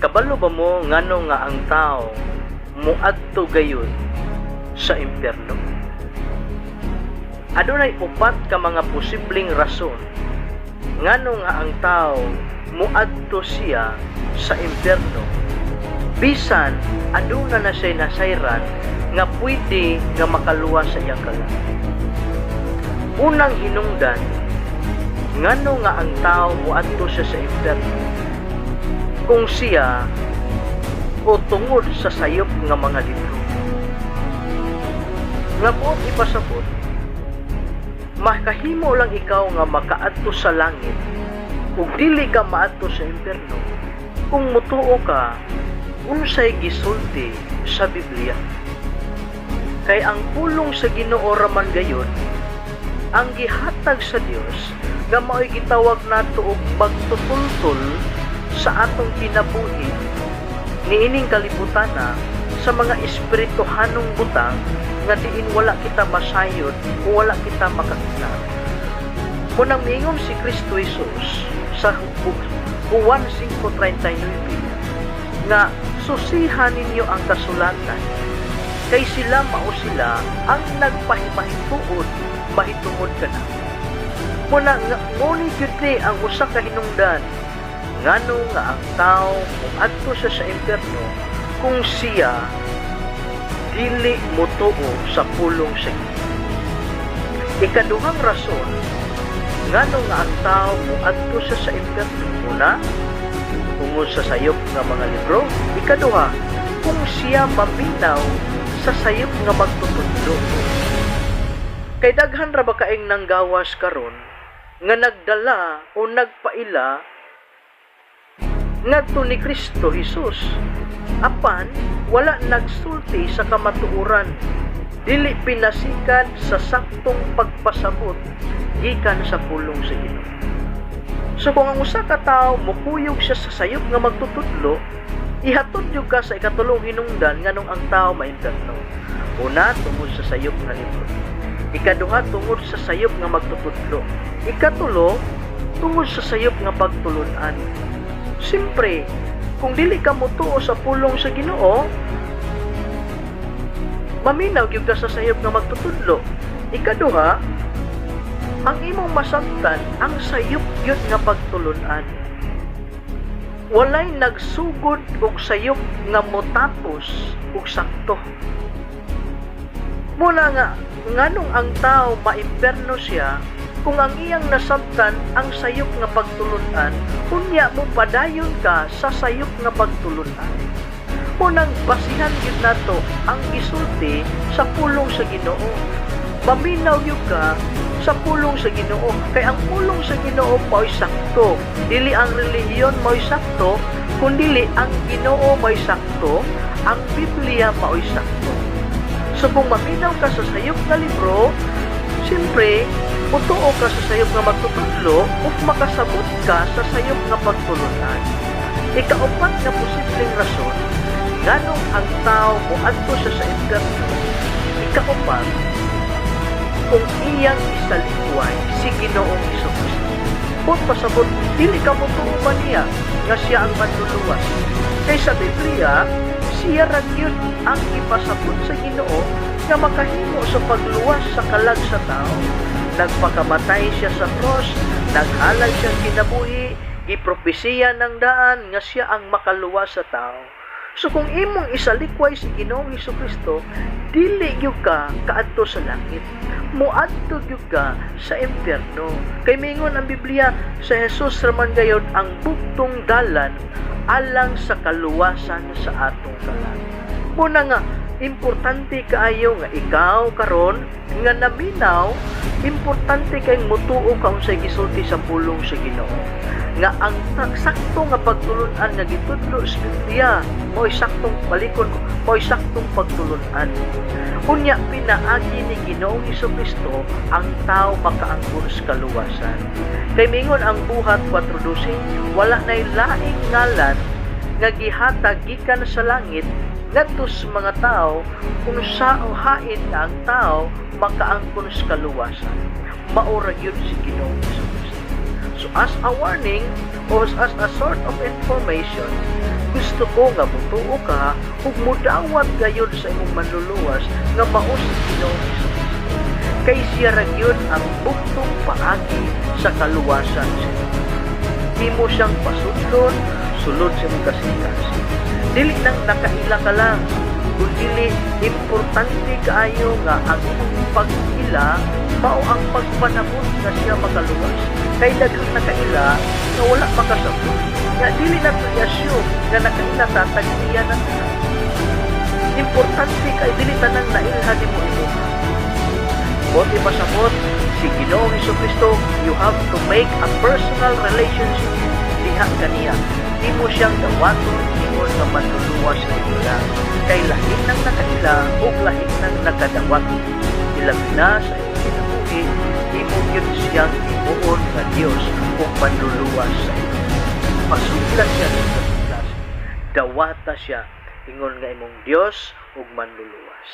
Kabalo ba mo ngano nga ang tao muadto gayon sa impyerno? Adunay upat ka mga posibleng rason ngano nga ang tao muadto siya sa impyerno. Bisan aduna na siya nasayran nga pwede nga makaluwas sa iyang kalan. Unang hinungdan, ngano nga ang tao muadto siya sa impyerno kung siya o tungod sa sayop nga mga libro. Nga buot ipasabot, makahimo lang ikaw nga makaadto sa langit ug dili ka maadto sa impyerno kung mutuo ka unsay gisulti sa Biblia. Kay ang pulong sa Ginoo raman gayon ang gihatag sa Dios nga mao'y gitawag nato og pagtutultol sa atong kinabuhi niining kalibutana sa mga espirituhanong butang nga diin wala kita masayod o wala kita makakita. Munang miingon si Kristo Jesus sa Juan 5:39 nga susihan ninyo ang kasulatan kay sila mao sila ang nagpahimahituod mahitungod ka na. Muna ngunit yun ang usa ka hinungdan ngano nga ang tao muadto siya sa impyerno kung siya dili motuo sa pulong sa Ginoo. Ikaduhang rason ngano nga ang tao muadto siya sa impyerno, una tungod sa sayop nga mga libro, ikaduha kung siya maminaw sa sayop nga magtutudlo. Kay daghan ra ba kaing nanggawas karon nga nagdala o nagpaila ngadto ni Kristo Jesus, apan wala nagsulti sa kamatuoran, dili pinasikan sa saktong pagpasabot gikan sa pulong sa Ginoo. So kung ang usa ka tawo mukuyog siya sa sayop nga magtutudlo, ihatod jud ka sa ikatulong hinungdan nganong ang tawo maimpyerno. Una, tungod sa sayop nga libro. Ikaduha, tungod sa sayop nga magtutudlo. Ikatulo, tungod sa sayop nga pagtulon-an. Siyempre, kung dili ka mutuo sa pulong sa Ginoo, maminaw gyud ka sa sayop nga magtutudlo. Ikaduha, ang imong masabtan ang sayop gyud nga pagtulon-an. Walay nagsugod og sayop nga motapos og sakto. Muna nga nganong ang tao maimpyerno siya kung ang iyang nasabtan ang sayop nga pagtulon-an, unya mo padayon ka sa sayop nga pagtulon-an. Unang basihan gyud nato ang gisulti sa pulong sa Ginoo. Maminaw gyud ka sa pulong sa Ginoo kay ang pulong sa Ginoo mao'y sakto. Dili ang relihiyon mao'y sakto, kundi ang Ginoo mao'y sakto, ang Biblia mao'y sakto. So kung maminaw ka sa sayop nga libro, siyempre mutuo ka sa sayop nga magtutudlo ug makasabot ka sa sayop nga pagtulon-an. Ikaupat nga posibleng rason nganong ang tao moadto siya sa impyerno. Ikaupat, kung iyang isalikway si Ginoong Jesucristo. Kung pasabot, dili ka mutuo ba niya nga siya ang manluluwas. Kay sa Biblia, siya ra gyud ang ipasabot sa Ginoo nga makahimo sa pagluwas sa kalag sa tao. Nagpakamatay siya sa cross, naghalay siyang kinabuhi, gipropesiya ng daan nga siya ang makaluwas sa tao. So kung imong isalikway si Ginoong Jesucristo, dili gyud ka kaadto sa langit, muadto gyud ka sa impyerno. Kay mingon ang Biblia sa Jesus raman gayud ang bugtong dalan alang sa kaluwasan sa atong kalan. Muna nga importante kaayo nga ikaw karon nga naminaw, importante kay mutuo ka unsay gisulti sa pulong sa Ginoo. Nga ang sakto nga pagtulon-an nga gitudlo sa Biblia, mo'y saktong balikon, mo'y saktong pagtulon-an. Unya pinaagi ni Ginoong Jesucristo ang tao makaangkon sa kaluwasan. Kay mingon ang buhat 4:12, wala nay laing ngalan nga gihatag gikan sa langit ngadto sa mga tao kung saan hain na ang tao makaangkon sa kaluwasan. Maura gyud si Ginoong Jesucristo. So as a warning o as a sort of information, gusto ko nga mutuo ka ug mudawat gayud sa imong manluluwas nga mao si Ginoong Hesus. Kay siya ra gyud ang bugtong paagi sa kaluwasan sa imo. Imo siyang pasudlon sulod sa imong kasing-kasing. Dili nang nakaila ka lang, kundi importante kaayo nga ang imong pag-ila mao ang pagpanabot nga siya makaluwas. Kay daghang nakaila nga wala makasabot. Nga dili na to i-assume nga nakaila ta tagniya na ta. Importante kay dili tanang nailhan nimo imo. Buti pasabot si Ginoong Hesukristo, you have to make a personal relationship diha kaniya. Imo siyang dawaton ingon nga manluluwas sa ila. Kay lahi nang nakaila ug lahi nang nakadawat. Ilang na sa imong kinabuhi, imo gyud siyang himuon nga Dios ug manluluwas sa imo. Pasuglan siya sa klase. Dawata siya ingon nga imong Dios ug manluluwas.